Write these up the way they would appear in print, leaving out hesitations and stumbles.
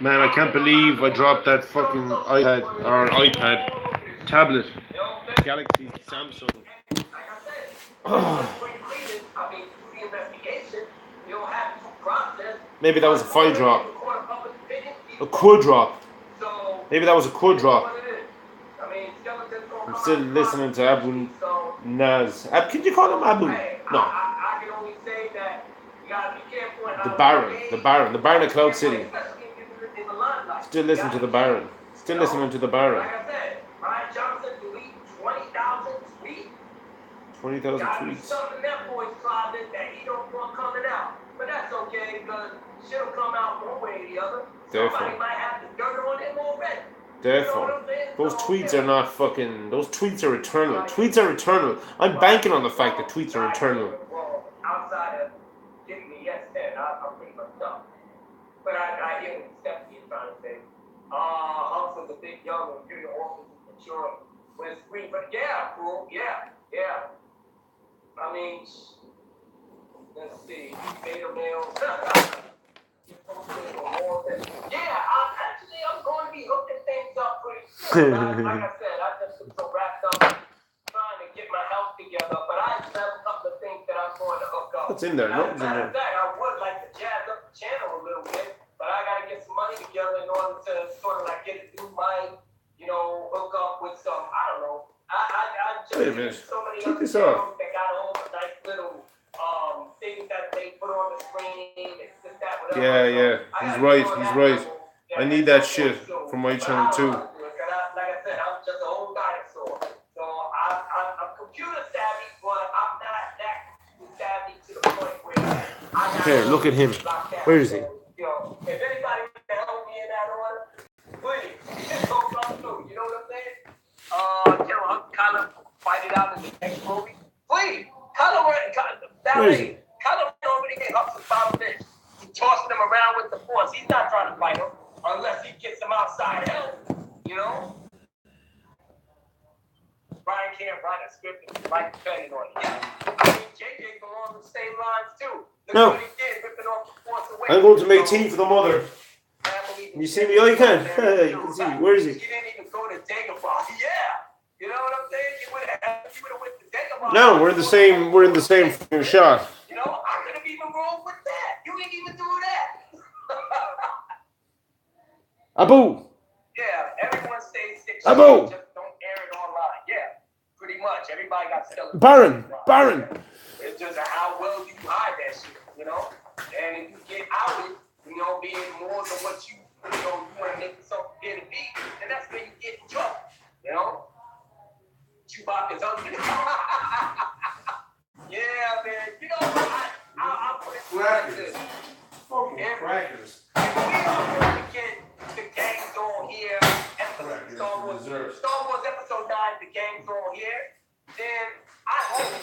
Man, I can't believe I dropped that fucking iPad or iPad tablet, Galaxy Samsung. Maybe that was a 5 drop. A quad drop. Maybe that was a quad drop. I'm still listening to Abu Naz. Can you call him Abu? No. The Baron of Cloud City. Still listening to the Baron. Still listening to the Baron. 20,000 tweets. Therefore, those tweets are not fucking. Those tweets are eternal. Tweets are eternal. I'm banking on the fact that tweets are eternal. Let's see. Beta males. I'm going to be hooking things up pretty soon. Like I said, I just been so wrapped up trying to get my health together, but I have a couple of things that I'm going to hook up. What's in there? Nothing's in there. I would like to jazz up the channel a little bit, but I got to get some money together in order to sort of like get it through my, hook up with some, I don't know. I just wait a minute. So many Keep other this off. that got all the nice little things that they put on the screen. It's just that whatever. Yeah. He's right. I need that shit for my channel too. Like I said, I'm just an old dinosaur. So I'm computer savvy, but I'm not that savvy to the point where Here, look at him. Where is he? If anybody can help me in that order, please, don't come through. You know what I'm saying? I'll kind of fight it out in the next movie. Please, Kylo already get up to 5 minutes. He's tossing him around with the force. He's not trying to fight him unless he gets him outside help. Brian can't write a script and write depending on it. Yeah. JJ belongs the same lines too. No. What he did, ripping off the force away. I'm going to make tea for the mother. Can you see me? Oh, you can. You can see me. Where is he? You didn't even go to Dagobah. Yeah. You know what I'm saying? You would have went to Dagobah. No, we're in the same fucking shot. I could have even rolled with that. You didn't even do that. Abu. Yeah, everyone stays 6 Abu. Just don't air it online. Yeah, pretty much. Everybody got stellar. Baron. It's just how well you hide that shit, And if you get outed, being more than what you want to make yourself appear to be, then that's where you get in trouble, Chewbacca's ugly. Yeah, man. I'll put it like this. Fucking crackers. If we are going to get the Gangs On Here episode, Star Wars Episode 9, the Gangs On Here, then I hope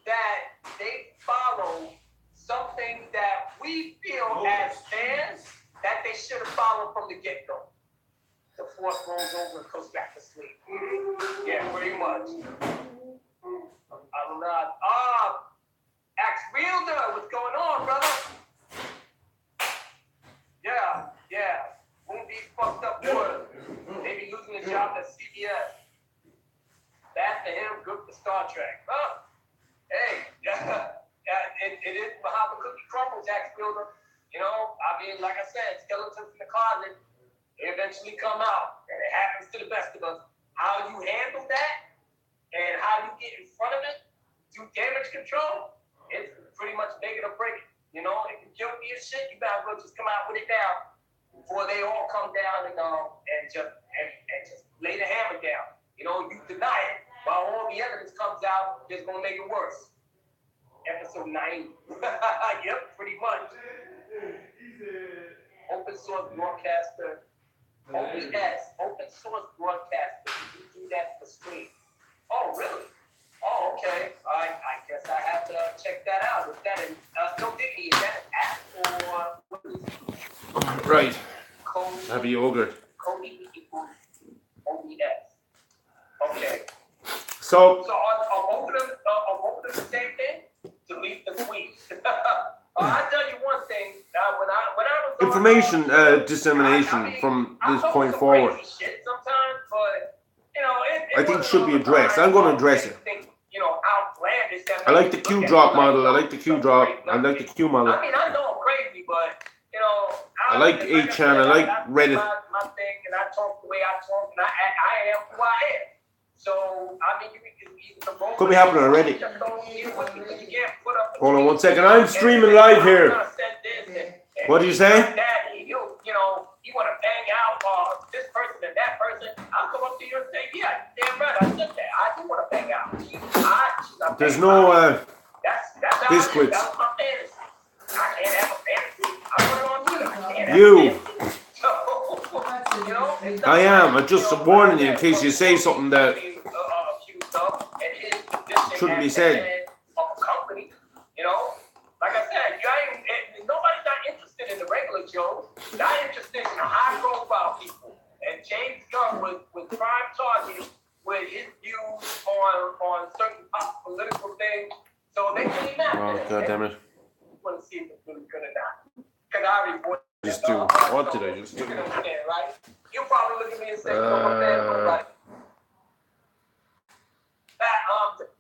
that they follow something that we feel as fans that they should have followed from the get-go. The force rolls over and goes back to sleep. Yeah, pretty much. I'm not. Axe Wielder, what's going on, brother? Yeah. Won't be fucked up for maybe losing his job at CBS. Bad for him, good for Star Trek. Hey, it is how the cookie crumbles, Axe Wielder. Like I said, skeletons in the closet, they eventually come out, and it happens to the best of us. How you handle that and how you get in front of it, do damage control, it's pretty much make it or break it. If you're guilty as shit, you better go just come out with it now before they all come down and just lay the hammer down. You deny it while all the evidence comes out, just gonna make it worse. Episode 90. Yep, pretty much. Open source broadcaster. OBS, open source broadcaster. You do that for stream. Oh, really? Oh, okay. I guess I have to check that out. Is that no diggity? Is that an app or what is it? Right. Code. Have yogurt. Code equals OBS. Okay. So are both of them the same thing? Delete the tweet. I'll tell you one thing. When I was information dissemination from this point forward. Shit sometimes, but you know, I think it should be addressed. I'm going to address it. You know, outlandish. I like the Q drop model. I like the Q drop. I like the Q model. I mean, I know I'm crazy, but you know, I like 8chan. I like Reddit. My thing, and I talk the way I talk, and I am who I am. So I mean, could be happening already. Hold on 1 second. I'm streaming live here. What did you say? You know, you want to bang out this person and that person. I'll come up to you and say, yeah, damn right, I said that. I do want to bang out. There's no that's biscuits. That's my fantasy. I can't have a fantasy. I put it on you. I can't have You. a fantasy. So, you know, I am. I'm just warning you in case you say something that shouldn't be said. Company, you know, like I said, nobody's not interested in the regular Joes. Not interested in the high-profile people. And James Gunn was prime target with his views on certain political things. So they came after. Oh, God damn it! You want to see if it's really good or not? Because I already bought. Just do. What did I just do? You can understand, right? You probably look at me and say, right?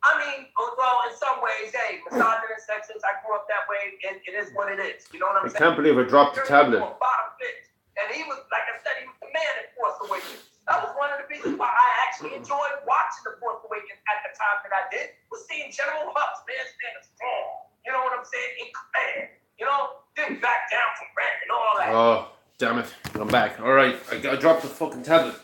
I mean, well, in some ways, hey, misogynist, sexist, I grew up that way, and it is what it is. You know what I'm saying? I can't believe I dropped the tablet. And he was, like I said, he was the man in Force Awakens. That was one of the reasons why I actually enjoyed watching the Force Awakens at the time that I did, was seeing General Hux, man, standing strong. You know what I'm saying? In command. You know? Didn't back down from rank and all that. Oh, damn it. I'm back. All right. I dropped the fucking tablet.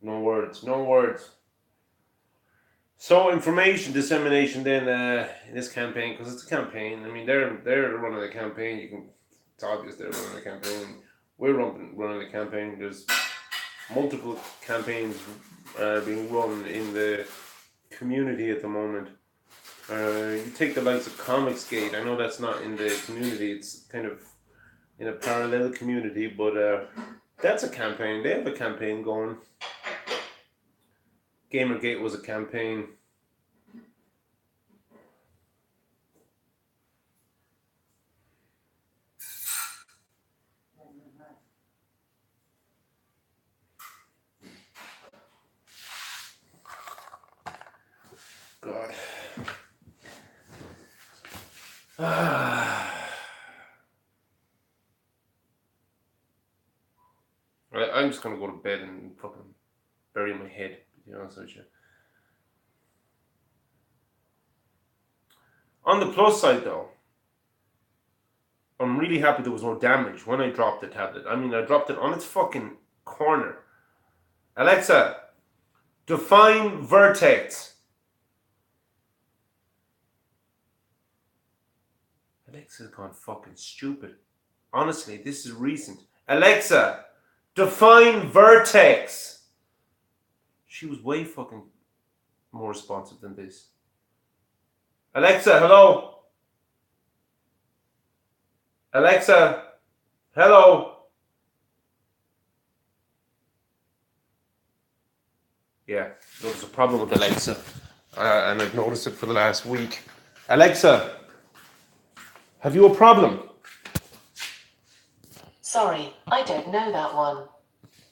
No words. So information dissemination then in this campaign, because it's a campaign. I mean, they're running the campaign. It's obvious they're running the campaign. We're running the campaign. There's multiple campaigns being run in the community at the moment. You take the likes of Comicsgate. I know that's not in the community. It's kind of in a parallel community, but that's a campaign. They have a campaign going. Gamergate was a campaign. God. I'm just gonna go to bed and fucking bury my head, to be honest with you. On the plus side though, I'm really happy there was no damage when I dropped the tablet. I mean, I dropped it on its fucking corner. Alexa, define vertex. Alexa's gone fucking stupid. Honestly, this is recent. Alexa, define vertex. She was way fucking more responsive than this. Alexa, hello. Alexa, hello. Yeah, there was a problem with Alexa, and I've noticed it for the last week. Alexa, have you a problem? Sorry, I don't know that one.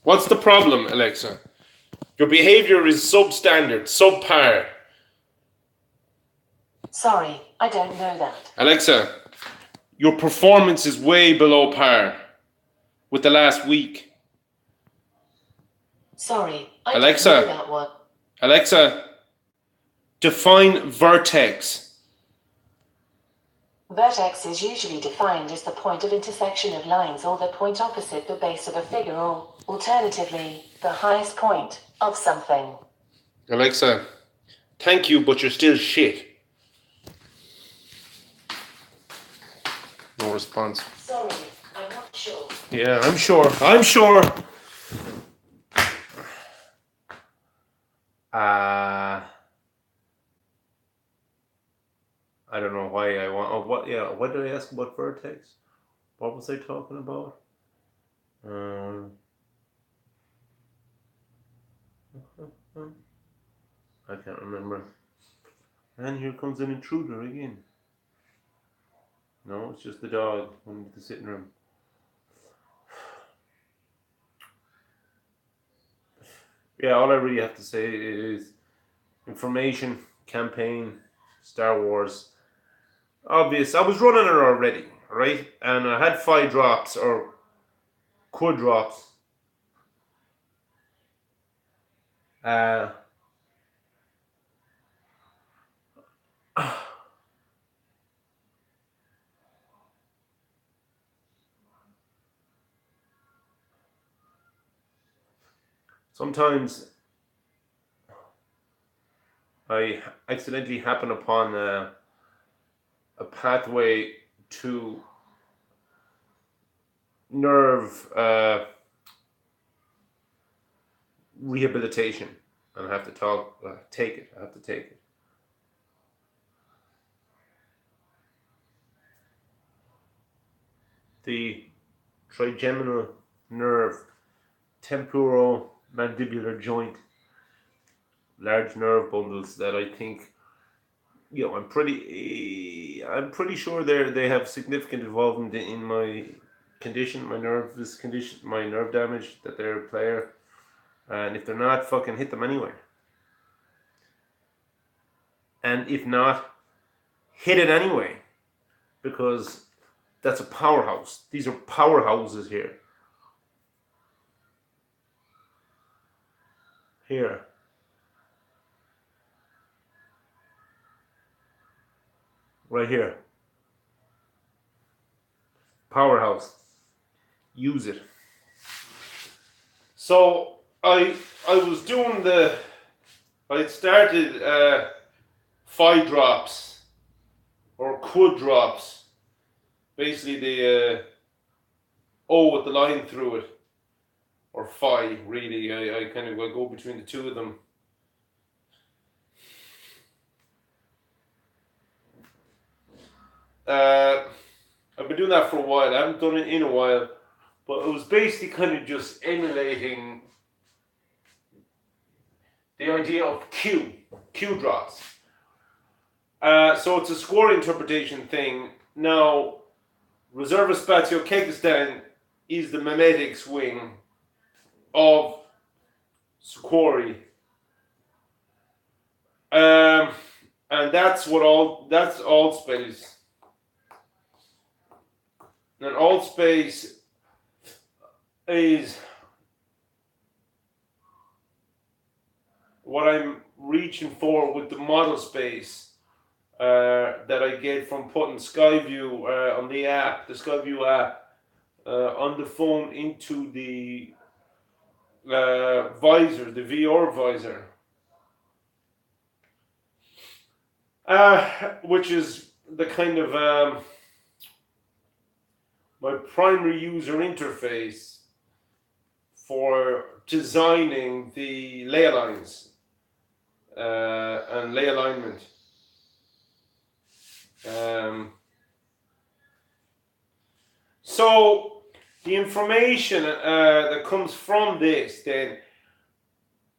What's the problem, Alexa? Your behavior is substandard, subpar. Sorry, I don't know that. Alexa, your performance is way below par with the last week. Sorry, I Alexa, don't know that one. Alexa, define vertex. Vertex is usually defined as the point of intersection of lines or the point opposite the base of a figure or, alternatively, the highest point of something. Alexa, thank you, but you're still shit. No response. Sorry, I'm not sure. Yeah, I'm sure. I'm sure. I don't know why I want. Oh, what? Yeah, what did I ask about vertex? What was I talking about? I can't remember. And here comes an intruder again. No, it's just the dog in the sitting room. Yeah, all I really have to say is information, campaign, Star Wars. Obvious. I was running it already, right? And I had 5 drops or ØDrops. Uh, sometimes I accidentally happen upon a pathway to nerve rehabilitation, and I have to take it. I have to take it. The trigeminal nerve, temporomandibular joint, large nerve bundles that I think, I'm pretty sure they have significant involvement in my condition, my nervous condition, my nerve damage that they're a player. And if they're not, fucking hit them anyway. And if not, hit it anyway, because that's a powerhouse. These are powerhouses here. Here. Right here. Powerhouse. Use it. So I was doing I started 5 drops or ØDrops. Basically the O with the line through it. Or phi, really. I kind of go between the two of them. I've been doing that for a while. I haven't done it in a while, but it was basically kind of just emulating the idea of ØDrops. So it's a score interpretation thing. Now, Reserva Spazio Kekistan is the memetics wing of Sukhoi. And that's all space. And all space is what I'm reaching for with the model space that I get from putting Skyview on the app, the Skyview app, on the phone into the visor, the VR visor, which is the kind of my primary user interface for designing the ley lines and ley alignment. So the information that comes from this, then,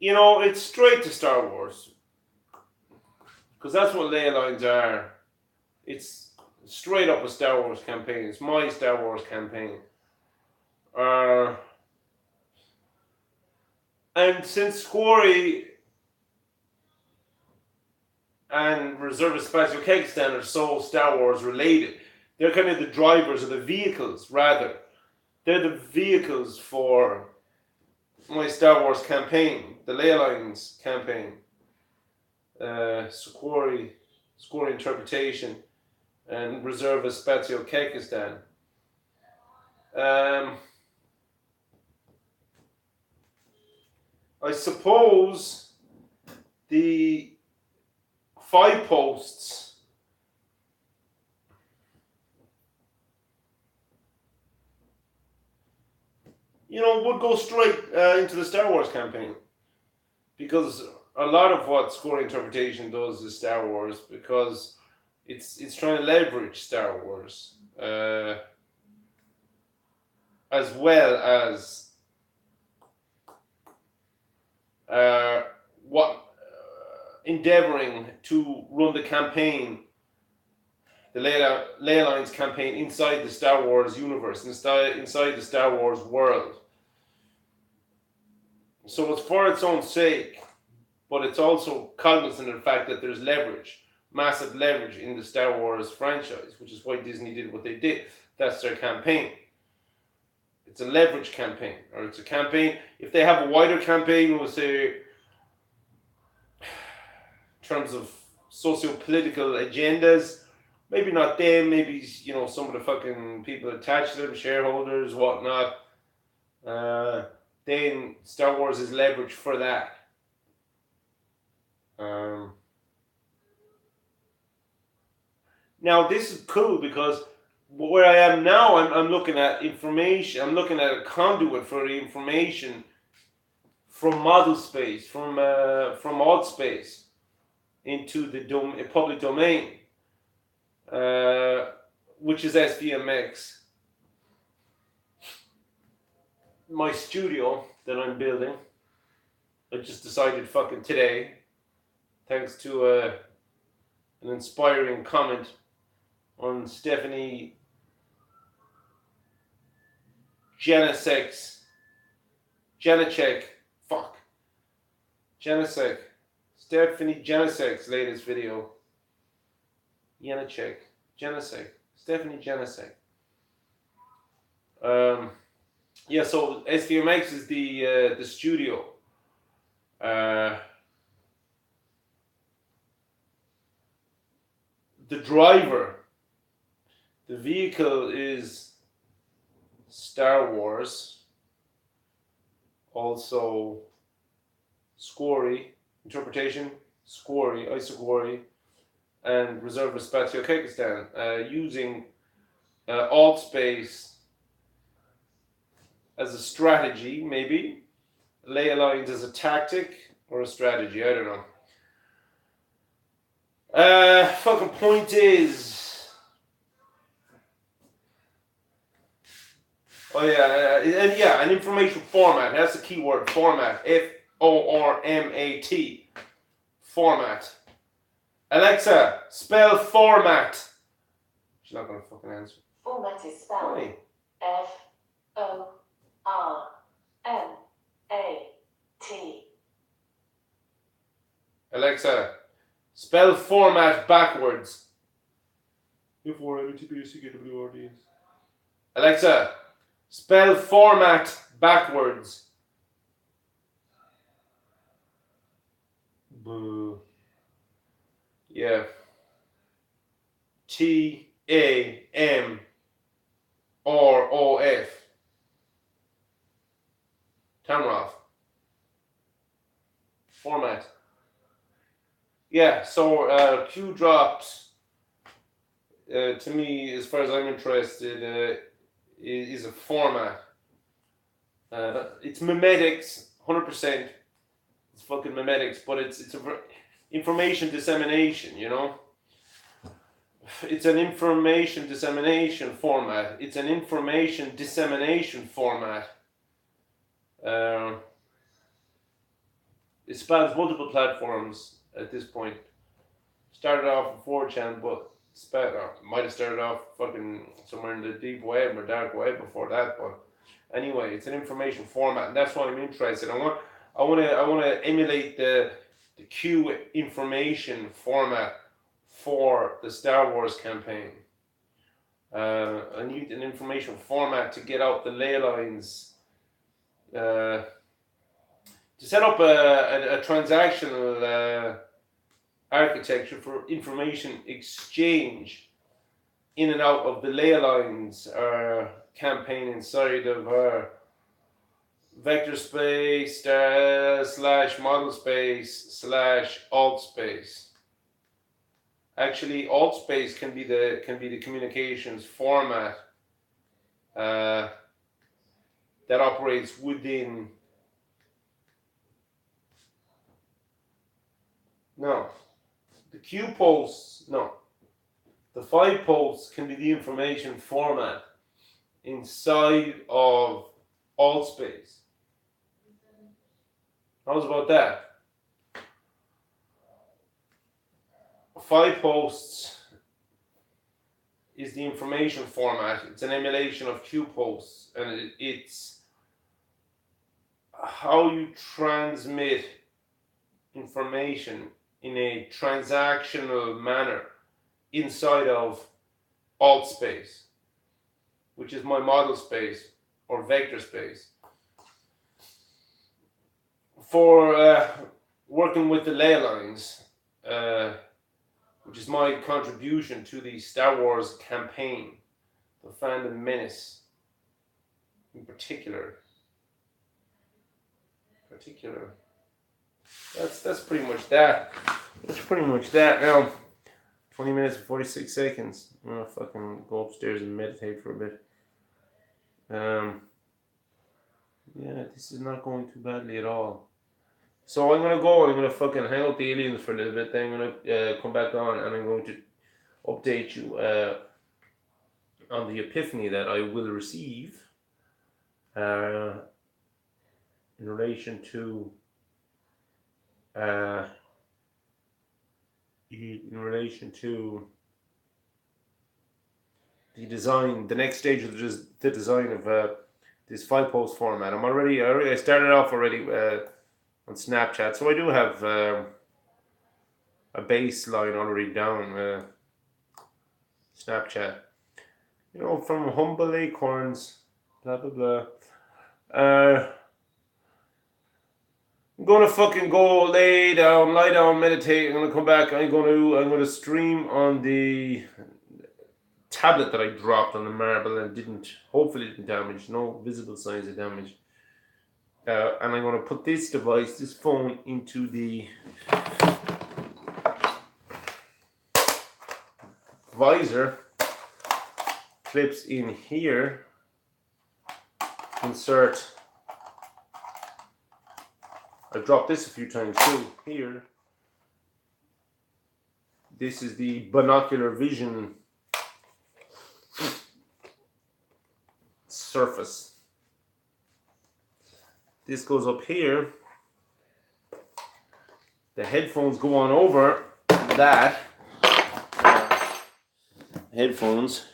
it's straight to Star Wars, because that's what ley lines are. It's straight up a Star Wars campaign. It's my Star Wars campaign. And since Sukhoi and Reserva Spazio Kekistan are so Star Wars related, they're kind of the drivers of the vehicles, rather. They're the vehicles for my Star Wars campaign, the ley lines campaign, Sukhoi interpretation, and Reserva Spazio Kekistan. I suppose the 5 posts would go straight into the Star Wars campaign, because a lot of what score interpretation does is Star Wars, because it's trying to leverage Star Wars as well as endeavoring to run the campaign, the Ley Lines campaign inside the Star Wars universe, inside the Star Wars world. So it's for its own sake, but it's also cognizant of the fact that there's leverage, massive leverage in the Star Wars franchise, which is why Disney did what they did. That's their campaign. It's a leverage campaign, or it's a campaign. If they have a wider campaign, we'll say, in terms of socio-political agendas, maybe not them, maybe, you know, some of the fucking people attached to them, shareholders, whatnot. Then Star Wars is leverage for that. Now this is cool because where I am now, I'm looking at information. I'm looking at a conduit for the information from model space, from alt space, into the public domain, which is SVMX. My studio that I'm building, I just decided fucking today, thanks to an inspiring comment on Stephanie Janacek, Stephanie Janacek's latest video. Stephanie Janacek. Yeah, so SVMX is the studio. The driver, the vehicle is Star Wars, also Squori, interpretation, Squori, Isogori, and Reserve Spatio Kyrgyzstan, using alt space as a strategy, maybe. Ley lines as a tactic or a strategy, I don't know. Fucking point is, an information format. That's the key word, format. Format. Format. Alexa, spell format. She's not gonna fucking answer. Format is spelled F-O-R-M-A-T. Alexa, spell format backwards. F-O-R-M-A-T-B-S-C-K-W-R-D-S. Alexa, spell format backwards. Boo. Yeah. T-A-M-R-O-F. Tamroth. Format. Yeah, so ØDrops, to me, as far as I'm interested, is a format. It's memetics, 100%. It's fucking memetics, but it's information dissemination, you know? It's an information dissemination format. It spans multiple platforms at this point. Started off with 4chan, but might have started off fucking somewhere in the deep web or dark web before that. But anyway, it's an information format, and that's why I'm interested. I want to emulate the Q information format for the Star Wars campaign. I need an information format to get out the ley lines. To set up a transactional architecture for information exchange in and out of the ley lines campaign inside of our vector space / model space / alt space. Actually, alt space can be the communications format that operates within. No, the Q posts, no. The 5 posts can be the information format inside of alt space. How's about that? 5 posts is the information format. It's an emulation of Q posts, and it's how you transmit information in a transactional manner inside of alt space, which is my model space or vector space. For working with the ley lines, which is my contribution to the Star Wars campaign, the Phantom Menace in particular. That's pretty much that. That's pretty much that. Now, 20 minutes and 46 seconds. I'm gonna fucking go upstairs and meditate for a bit. Yeah, this is not going too badly at all. So I'm gonna go. I'm gonna fucking hang out the aliens for a little bit. Then I'm gonna come back on, and I'm going to update you on the epiphany that I will receive in relation to the design, the next stage of the design of this 5 post format. I started off already on Snapchat, so I do have a baseline already down. Snapchat, you know, from humble acorns, blah blah blah. I'm gonna fucking go lie down, meditate. I'm gonna come back. I'm gonna stream on the tablet that I dropped on the marble and hopefully didn't damage. No visible signs of damage. And I'm gonna put this phone, into the visor. Clips in here. Insert. I've dropped this a few times too. Here. This is the binocular vision surface. This goes up here. The headphones go on over that. Headphones.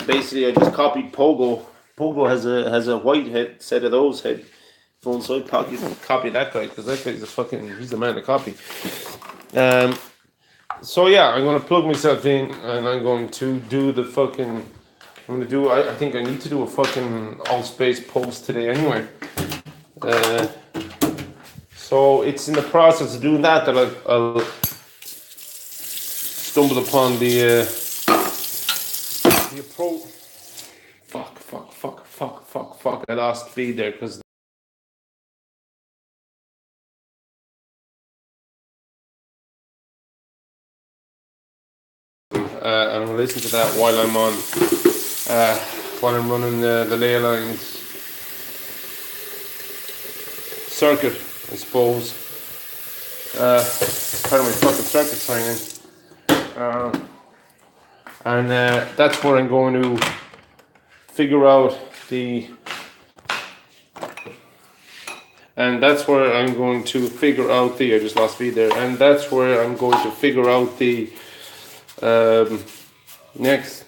Basically, I just copied Pogo. Pogo has a white set of those headphones, so I copy that guy because that guy's he's the man to copy. So yeah, I'm gonna plug myself in and I'm going to do I think I need to do a fucking all space post today anyway. So it's in the process of doing that I'll stumble upon the approach. Fuck. I lost feed there because and I'll listen to that while I'm running the ley lines circuit, I suppose. Part of my fucking circuit signing. And that's where I'm going to figure out I just lost feed there. And that's where I'm going to figure out the next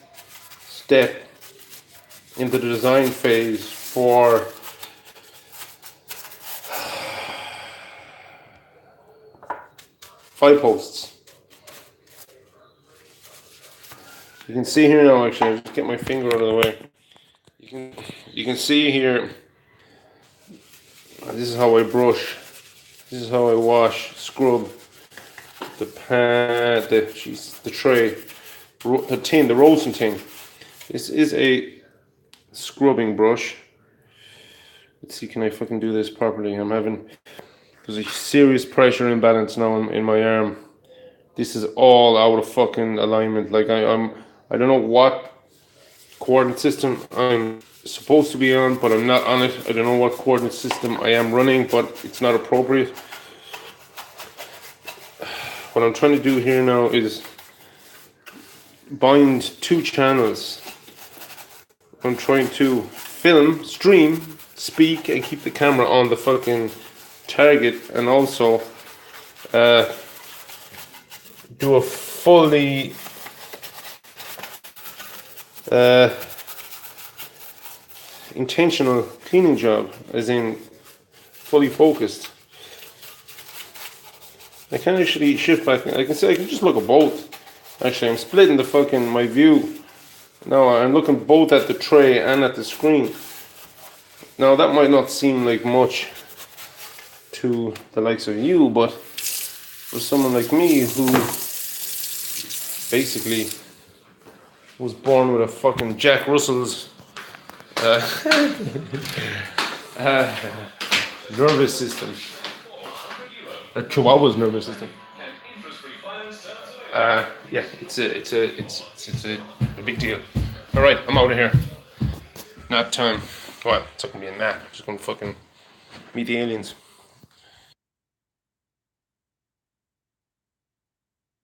step into the design phase for five posts. You can see here now, actually, I'll just get my finger out of the way. You can see here, this is how I brush, this is how I wash, scrub the pan, the tray, the tin, the roasting tin. This is a scrubbing brush. Let's see, can I fucking do this properly? There's a serious pressure imbalance now in my arm. This is all out of fucking alignment. Like I don't know what coordinate system I'm supposed to be on, but I'm not on it. I don't know what coordinate system I am running, but it's not appropriate. What I'm trying to do here now is bind two channels. I'm trying to film, stream, speak, and keep the camera on the fucking target, and also do a fully intentional cleaning job, as in fully focused. I can actually shift back. I can just look at both. Actually, I'm splitting the fucking my view. Now I'm looking both at the tray and at the screen. Now that might not seem like much to the likes of you, but for someone like me who basically was born with a fucking Jack Russell's nervous system, a Chihuahua's nervous system. Yeah, it's a big deal. All right, I'm out of here. Nap time. Well, it's not gonna be a nap. I'm just gonna fucking meet the aliens.